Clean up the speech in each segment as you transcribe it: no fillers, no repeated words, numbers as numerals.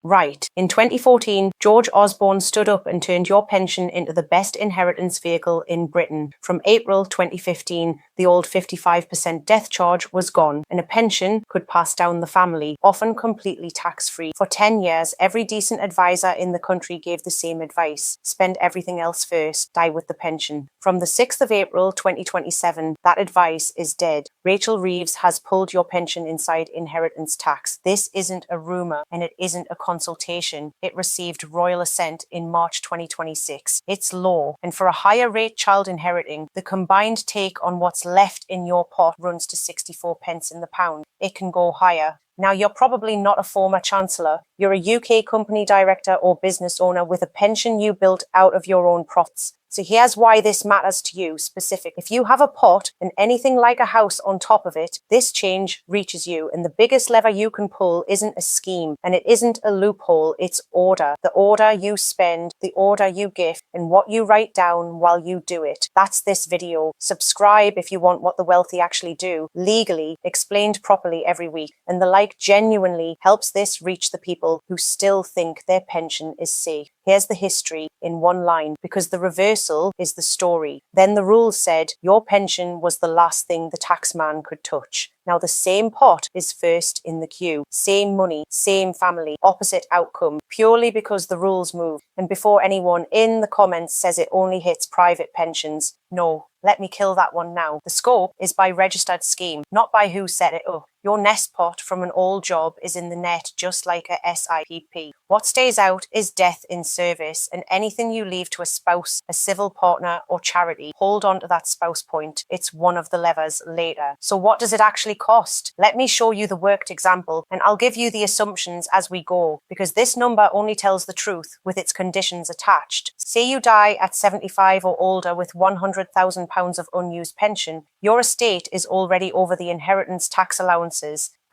Right. In 2014, George Osborne stood up and turned your pension into the best inheritance vehicle in Britain. From April 2015, the old 55% death charge was gone, and a pension could pass down the family, often completely tax-free. For 10 years, every decent advisor in the country gave the same advice. Spend everything else first, die with the pension. From the 6th of April 2027, that advice is dead. Rachel Reeves has pulled your pension inside inheritance tax. This isn't a rumour, and it isn't a consultation. It received royal assent in March 2026. It's law. And for a higher rate child inheriting, the combined take on what's left in your pot runs to 64 pence in the pound. It can go higher. Now, you're probably not a former chancellor. You're a UK company director or business owner with a pension you built out of your own profits. So here's why this matters to you specifically. If you have a pot and anything like a house on top of it, this change reaches you. And the biggest lever you can pull isn't a scheme and it isn't a loophole, it's order. The order you spend, the order you gift, and what you write down while you do it. That's this video. Subscribe if you want what the wealthy actually do, legally, explained properly every week. And the like genuinely helps this reach the people who still think their pension is safe. Here's the history in one line, because the reversal is the story. Then the rules said your pension was the last thing the taxman could touch. Now the same pot is first in the queue. Same money, same family, opposite outcome, purely because the rules move. And before anyone in the comments says it only hits private pensions, no, let me kill that one now. The scope is by registered scheme, not by who set it up. Your nest pot from an old job is in the net just like a SIPP. What stays out is death in service, and anything you leave to a spouse, a civil partner or charity, hold on to that spouse point. It's one of the levers later. So what does it actually cost? Let me show you the worked example, and I'll give you the assumptions as we go, because this number only tells the truth with its conditions attached. Say you die at 75 or older with £100,000 of unused pension. Your estate is already over the inheritance tax allowances,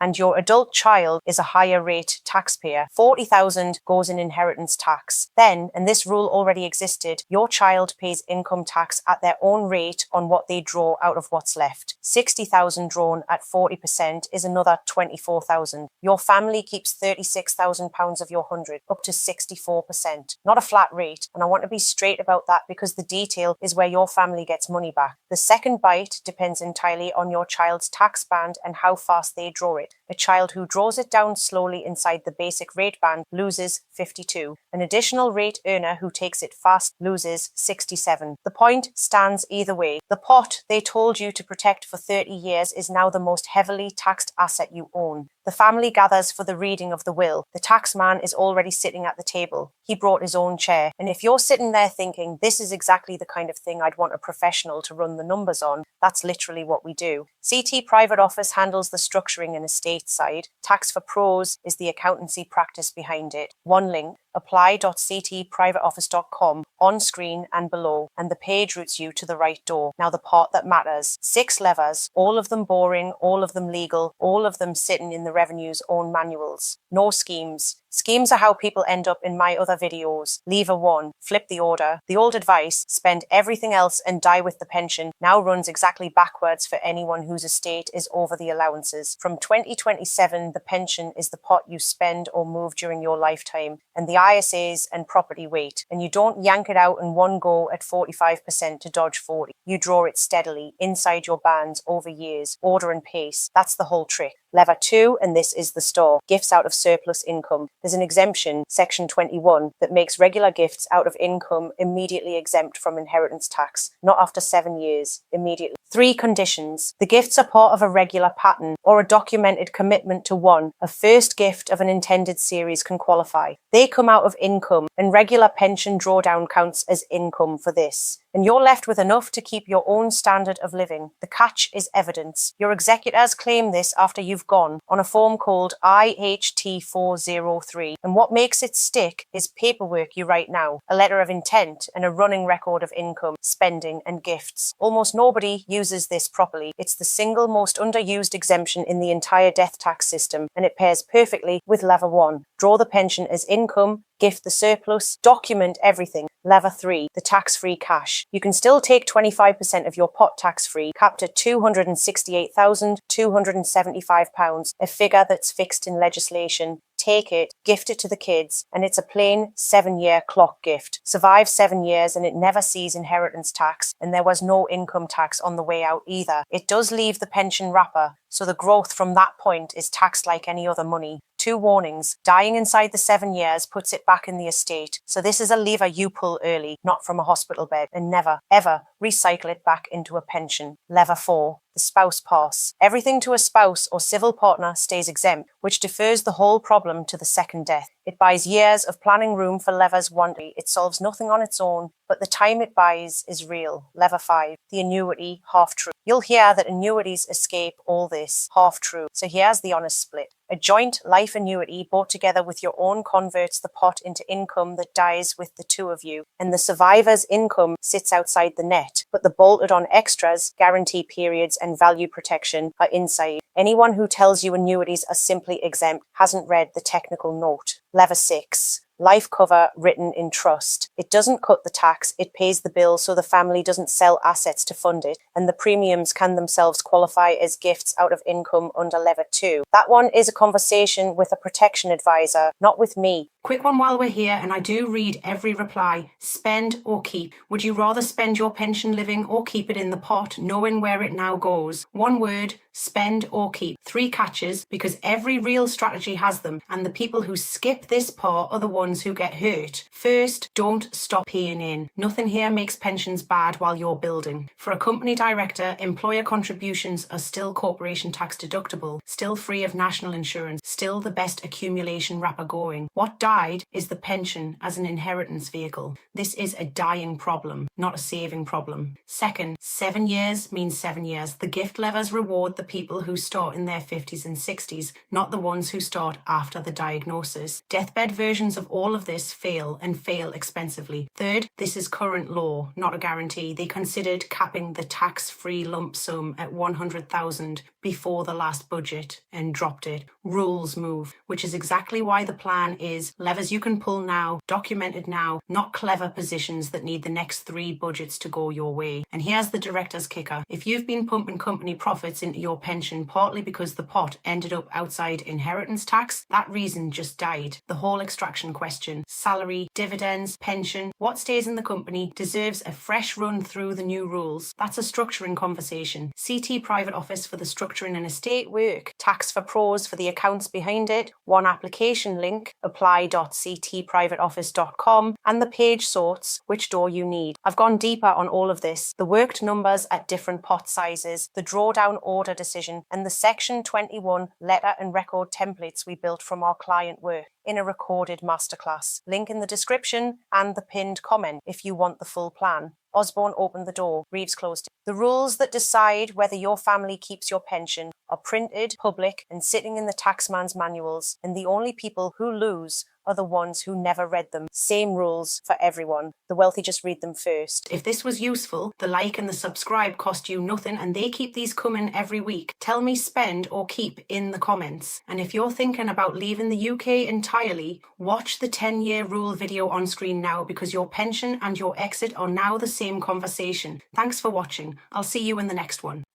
and your adult child is a higher rate taxpayer. 40,000 goes in inheritance tax. Then, and this rule already existed, your child pays income tax at their own rate on what they draw out of what's left. 60,000 drawn at 40% is another 24,000. Your family keeps £36,000 of your 100, up to 64%. Not a flat rate, and I want to be straight about that because the detail is where your family gets money back. The second bite depends entirely on your child's tax band and how fast they draw it. A child who draws it down slowly inside the basic rate band loses 52. An additional rate earner who takes it fast loses 67. The point stands either way. The pot they told you to protect for 30 years is now the most heavily taxed asset you own. The family gathers for the reading of the will. The taxman is already sitting at the table. He brought his own chair. And if you're sitting there thinking, this is exactly the kind of thing I'd want a professional to run the numbers on, that's literally what we do. CT Private Office handles the structuring and estate side. Tax for Pros is the accountancy practice behind it. One link, apply.ctprivateoffice.com, on screen and below, and the page routes you to the right door. Now the part that matters. 6 levers, all of them boring, all of them legal, all of them sitting in the Revenue's own manuals. No schemes. Schemes are how people end up in my other videos. Lever 1, flip the order. The old advice, spend everything else and die with the pension, now runs exactly backwards for anyone whose estate is over the allowances. From 2027, the pension is the pot you spend or move during your lifetime, and the ISAs and property wait. And you don't yank it out in one go at 45% to dodge 40. You draw it steadily, inside your bands, over years. Order and pace. That's the whole trick. Lever 2, and this is the store, gifts out of surplus income. There's an exemption, section 21, that makes regular gifts out of income immediately exempt from inheritance tax, not after 7 years, immediately. 3 conditions. The gifts are part of a regular pattern or a documented commitment to one. A first gift of an intended series can qualify. They come out of income, and regular pension drawdown counts as income for this. And you're left with enough to keep your own standard of living. The catch is evidence. Your executors claim this after you've gone on a form called IHT403. And what makes it stick is paperwork you write now, a letter of intent and a running record of income, spending and gifts. Almost nobody uses this properly. It's the single most underused exemption in the entire death tax system, and it pairs perfectly with lever 1. Draw the pension as income, gift the surplus, document everything. Lever 3, the tax-free cash. You can still take 25% of your pot tax-free, capped at £268,275, a figure that's fixed in legislation. take it, gift it to the kids, and it's a plain 7-year clock gift. Survives 7 years and it never sees inheritance tax, and there was no income tax on the way out either. It does leave the pension wrapper, so the growth from that point is taxed like any other money. 2 warnings. Dying inside the 7 years puts it back in the estate. So this is a lever you pull early, not from a hospital bed, and never, ever recycle it back into a pension. Lever 4. The spouse pass. Everything to a spouse or civil partner stays exempt, which defers the whole problem to the second death. It buys years of planning room for levers 1. It solves nothing on its own, but the time it buys is real. Lever 5. The annuity, half true. You'll hear that annuities escape all this. Half true. So here's the honest split. A joint life annuity bought together with your own converts the pot into income that dies with the two of you, and the survivor's income sits outside the net, but the bolted-on extras, guarantee periods and value protection are inside. Anyone who tells you annuities are simply exempt hasn't read the technical note. Lever 6. Life cover written in trust. It doesn't cut the tax, it pays the bill so the family doesn't sell assets to fund it, and the premiums can themselves qualify as gifts out of income under Lever 2. That one is a conversation with a protection advisor, not with me. Quick one while we're here, and I do read every reply. Spend or keep. Would you rather spend your pension living or keep it in the pot, knowing where it now goes? One word, spend or keep. 3 catches, because every real strategy has them, and the people who skip this part are the ones who get hurt. First, don't stop paying in. Nothing here makes pensions bad while you're building. For a company director, employer contributions are still corporation tax deductible, still free of national insurance, still the best accumulation wrapper going. What died is the pension as an inheritance vehicle. This is a dying problem, not a saving problem. Second, 7 years means 7 years. The gift levers reward the people who start in their 50s and 60s, not the ones who start after the diagnosis. Deathbed versions of all of this fail, and fail expensively. Third, this is current law, not a guarantee. They considered capping the tax-free lump sum at 100,000 before the last budget and dropped it. Rules move, which is exactly why the plan is levers you can pull now, documented now, not clever positions that need the next 3 budgets to go your way. And here's the director's kicker. If you've been pumping company profits into your pension partly because the pot ended up outside inheritance tax, that reason just died. The whole extraction question, salary, dividends, pension, what stays in the company deserves a fresh run through the new rules. That's a structuring conversation. CT Private Office for the structuring and estate work. Tax for pros for the accounts behind it. One application link, apply.ctprivateoffice.com, and the page sorts which door you need. I've gone deeper on all of this. The worked numbers at different pot sizes, the drawdown order decision, and the Section 21 letter and record templates we built from our client work in a recorded masterclass. Link in the description and the pinned comment if you want the full plan. Osborne opened the door. Reeves closed it. The rules that decide whether your family keeps your pension are printed, public, and sitting in the taxman's manuals, and the only people who lose are the ones who never read them. Same rules for everyone. The wealthy just read them first. If this was useful, the like and the subscribe cost you nothing, and they keep these coming every week. Tell me spend or keep in the comments. And if you're thinking about leaving the UK entirely, watch the 10-year rule video on screen now, because your pension and your exit are now the same conversation. Thanks for watching. I'll see you in the next one.